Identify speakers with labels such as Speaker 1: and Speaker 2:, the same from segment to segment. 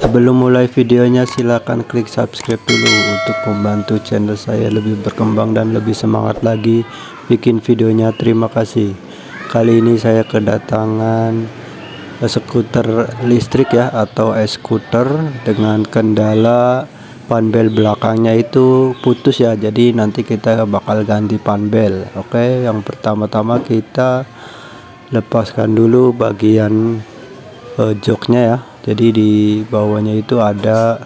Speaker 1: Sebelum mulai videonya, silakan klik subscribe dulu untuk membantu channel saya lebih berkembang dan lebih semangat lagi bikin videonya. Terima kasih. Kali ini saya kedatangan skuter listrik ya, atau e-scooter dengan kendala panbel belakangnya itu putus ya. Jadi nanti kita bakal ganti panbel. Oke, yang pertama-tama kita lepaskan dulu bagian joknya ya. Jadi di bawahnya itu ada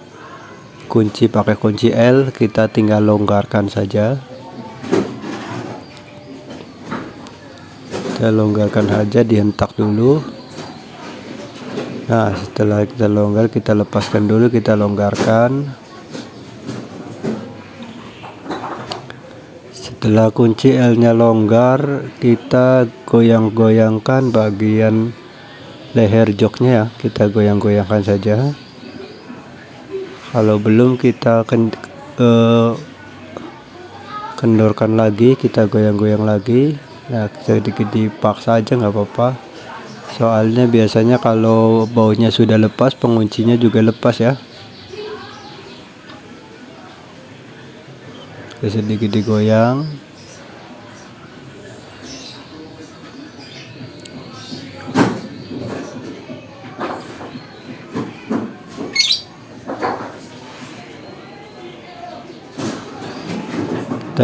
Speaker 1: kunci, pakai kunci L, kita tinggal longgarkan saja. Kita longgarkan saja, dihentak dulu. Nah, setelah kita longgar, kita lepaskan dulu, kita longgarkan. Setelah kunci L-nya longgar, kita goyang-goyangkan bagian leher joknya ya, kita goyang-goyangkan saja. Kalau belum, kita kendorkan lagi, kita goyang-goyang lagi. Nah, sedikit dipaksa aja nggak apa-apa, soalnya biasanya kalau bautnya sudah lepas, penguncinya juga lepas ya. Sedikit digoyang.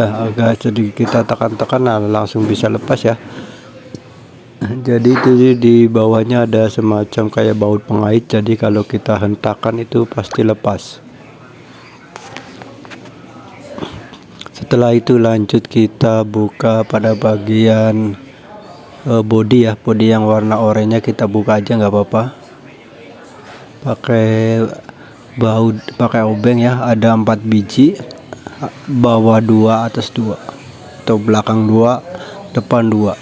Speaker 1: Agak sedikit kita tekan-tekan, nah langsung bisa lepas ya. Jadi itu di bawahnya ada semacam kayak baut pengait, jadi kalau kita hentakan itu pasti lepas. Setelah itu lanjut kita buka pada bagian bodi ya, bodi yang warna oranye kita buka aja nggak apa-apa. Pakai obeng ya, ada 4 biji, bawah 2, atas 2, atau belakang 2, depan 2.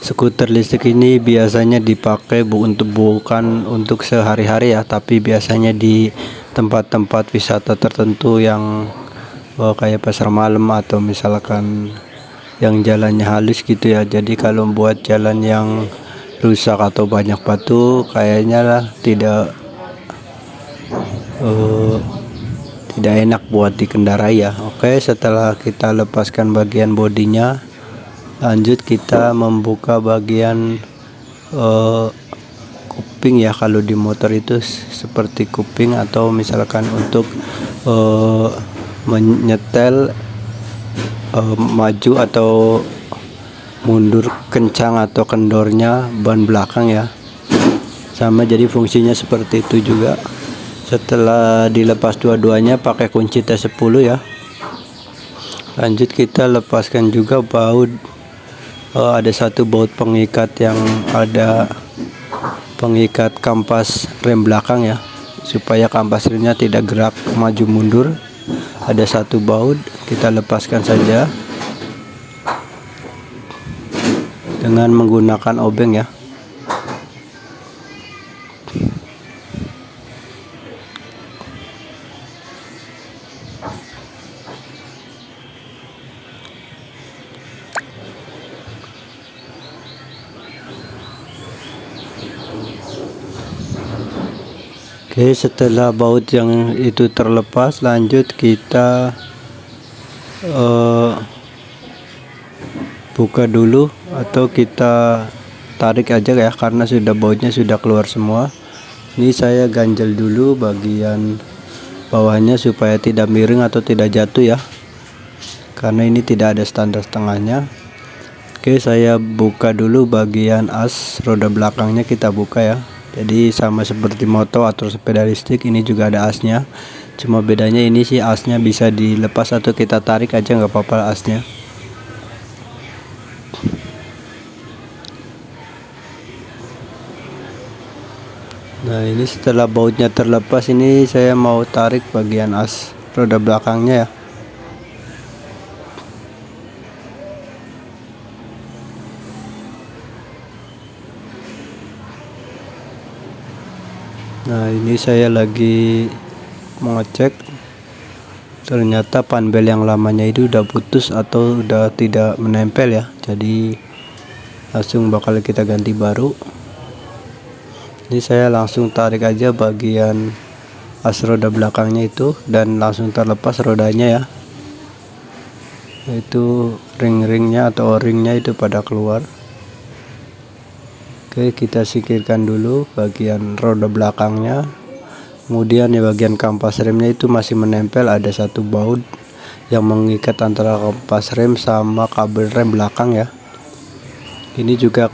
Speaker 1: Skuter listrik ini biasanya dipakai bukan untuk sehari-hari ya, tapi biasanya di tempat-tempat wisata tertentu yang kayak pasar malam, atau misalkan yang jalannya halus gitu ya. Jadi kalau buat jalan yang rusak atau banyak batu, kayaknya lah tidak enak buat dikendarai ya. Oke, setelah kita lepaskan bagian bodinya, lanjut kita membuka bagian kuping ya. Kalau di motor itu seperti kuping, atau misalkan untuk menyetel maju atau mundur kencang atau kendornya ban belakang ya, sama, jadi fungsinya seperti itu juga. Setelah dilepas dua-duanya pakai kunci T10 ya, lanjut kita lepaskan juga baut. Ada satu baut pengikat yang ada pengikat kampas rem belakang ya, supaya kampas remnya tidak gerak maju mundur. Ada satu baut, kita lepaskan saja dengan menggunakan obeng ya. Oke, setelah baut yang itu terlepas, lanjut kita buka dulu, atau kita tarik aja ya, karena bautnya sudah keluar semua. Ini saya ganjel dulu bagian bawahnya supaya tidak miring atau tidak jatuh ya, karena ini tidak ada standar setengahnya. Oke, saya buka dulu bagian as roda belakangnya, kita buka ya. Jadi sama seperti motor atau sepeda listrik, ini juga ada asnya. Cuma bedanya ini sih asnya bisa dilepas atau kita tarik aja nggak apa-apa asnya. Nah, ini setelah bautnya terlepas, ini saya mau tarik bagian as roda belakangnya ya. Nah, ini saya lagi mengecek, ternyata panbel yang lamanya itu udah putus atau udah tidak menempel ya. Jadi langsung bakal kita ganti baru. Ini saya langsung tarik aja bagian as roda belakangnya itu dan langsung terlepas rodanya ya, itu ring-ringnya atau o-ringnya itu pada keluar. Oke, kita singkirkan dulu bagian roda belakangnya. Kemudian ya bagian kampas remnya itu masih menempel, ada satu baut yang mengikat antara kampas rem sama kabel rem belakang ya. Ini juga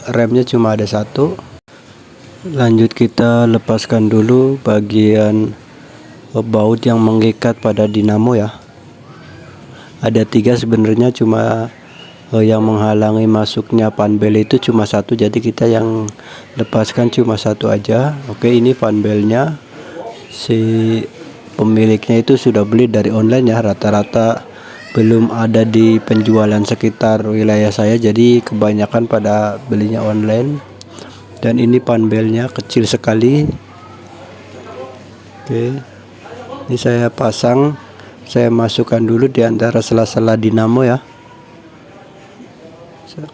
Speaker 1: remnya cuma ada satu. Lanjut kita lepaskan dulu bagian baut yang mengikat pada dinamo ya. Ada 3 sebenarnya, cuma yang menghalangi masuknya panbel itu cuma satu, jadi kita yang lepaskan cuma satu aja. Oke, ini panbelnya si pemiliknya itu sudah beli dari online ya, rata-rata belum ada di penjualan sekitar wilayah saya, jadi kebanyakan pada belinya online. Dan ini panbelnya kecil sekali. Oke, ini saya pasang, saya masukkan dulu di antara sela-sela dinamo ya.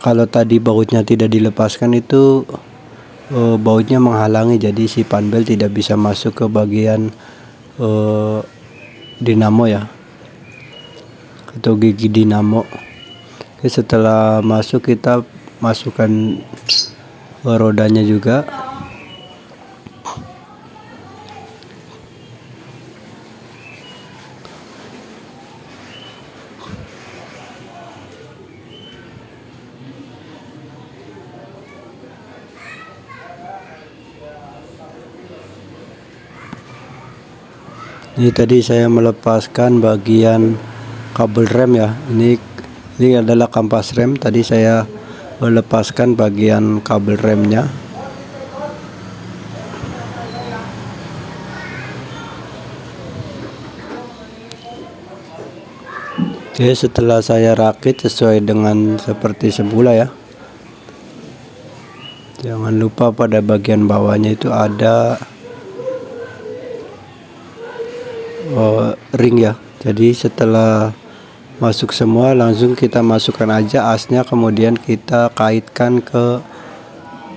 Speaker 1: Kalau tadi bautnya tidak dilepaskan itu bautnya menghalangi, jadi si panbel tidak bisa masuk ke bagian dinamo ya, atau gigi dinamo. Oke, setelah masuk kita masukkan rodanya juga. Ini tadi saya melepaskan bagian kabel rem ya. Ini adalah kampas rem. Tadi saya melepaskan bagian kabel remnya. Oke, setelah saya rakit sesuai dengan seperti semula ya. Jangan lupa pada bagian bawahnya itu ada ring ya. Jadi setelah masuk semua langsung kita masukkan aja asnya, kemudian kita kaitkan ke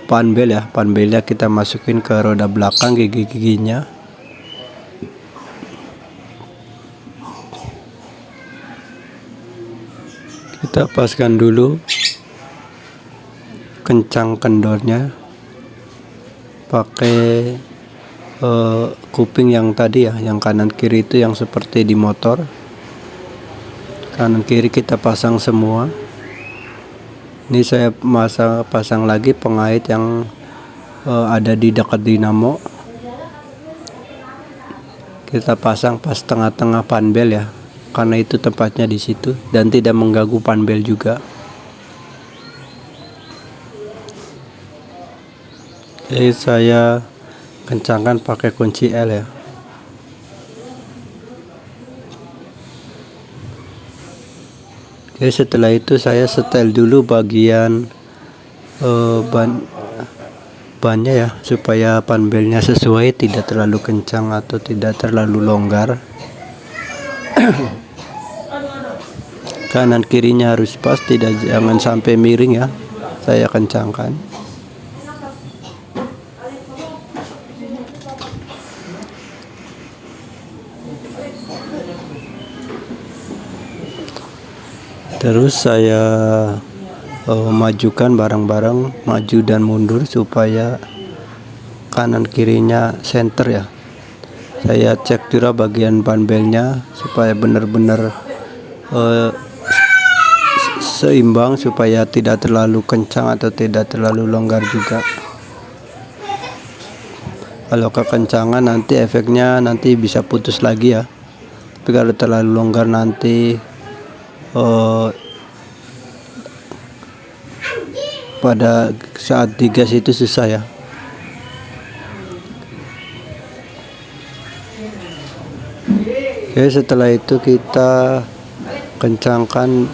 Speaker 1: panbel ya. Panbelnya kita masukin ke roda belakang gigi-giginya. Kita paskan dulu kencang kendornya pakai kuping yang tadi ya, yang kanan kiri itu yang seperti di motor. Kanan kiri kita pasang semua. Ini saya pasang lagi pengait yang ada di dekat dinamo. Kita pasang pas tengah-tengah panbel ya, karena itu tempatnya di situ dan tidak mengganggu panbel juga. Jadi saya kencangkan pakai kunci L ya. Oke, setelah itu saya setel dulu bagian bannya ya, supaya panbelnya sesuai, tidak terlalu kencang atau tidak terlalu longgar. Kanan kirinya harus pas, jangan sampai miring ya. Saya kencangkan. Terus saya majukan bareng-bareng, maju dan mundur supaya kanan kirinya center ya. Saya cek juga bagian panbelnya supaya benar-benar seimbang, supaya tidak terlalu kencang atau tidak terlalu longgar juga. Kalau kekencangan nanti efeknya nanti bisa putus lagi ya. Tapi kalau terlalu longgar nanti pada saat digas itu susah ya. Oke, setelah itu kita kencangkan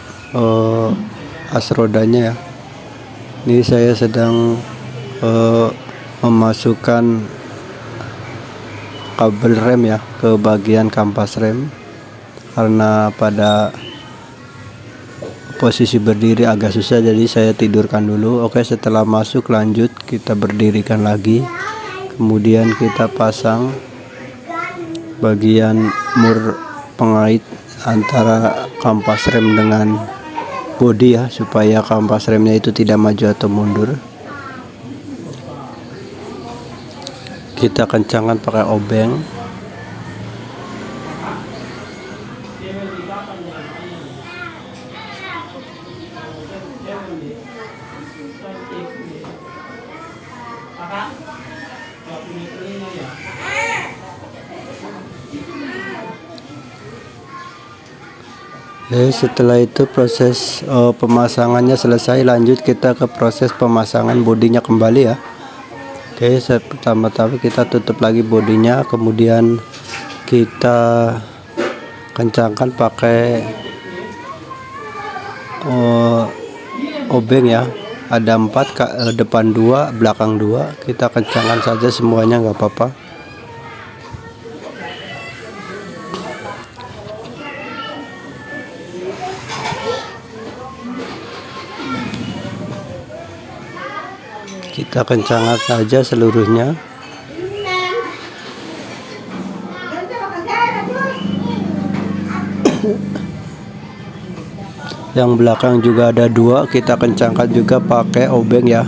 Speaker 1: as rodanya ya. Ini saya sedang memasukkan kabel rem ya ke bagian kampas rem, karena pada posisi berdiri agak susah, jadi saya tidurkan dulu. Oke, setelah masuk lanjut kita berdirikan lagi, kemudian kita pasang bagian mur pengait antara kampas rem dengan bodi ya, supaya kampas remnya itu tidak maju atau mundur. Kita kencangkan pakai obeng. Setelah itu proses pemasangannya selesai, lanjut kita ke proses pemasangan bodinya kembali ya. Pertama-tama kita tutup lagi bodinya, kemudian kita kencangkan pakai obeng ya. Ada 4, depan 2, belakang 2. Kita kencangkan saja semuanya, nggak apa-apa. Kita kencangkan saja seluruhnya. Yang belakang juga ada 2, kita kencangkan juga pakai obeng ya.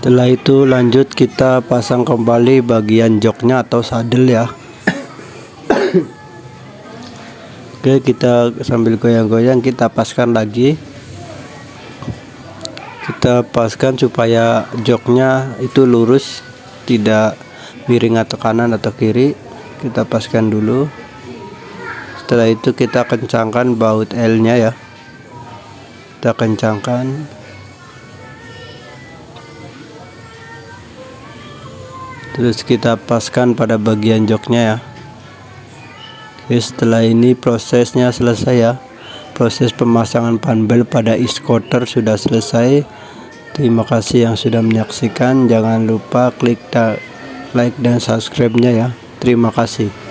Speaker 1: Setelah itu lanjut kita pasang kembali bagian joknya atau sadel ya. Oke, kita sambil goyang-goyang kita paskan lagi. Kita paskan supaya joknya itu lurus, tidak miring atau kanan atau kiri. Kita paskan dulu. Setelah itu kita kencangkan baut L-nya ya. Kita kencangkan. Terus kita paskan pada bagian joknya ya. Oke, setelah ini prosesnya selesai ya. Proses pemasangan panbel pada e-scooter sudah selesai. Terima kasih yang sudah menyaksikan. Jangan lupa klik like dan subscribe-nya ya. Terima kasih.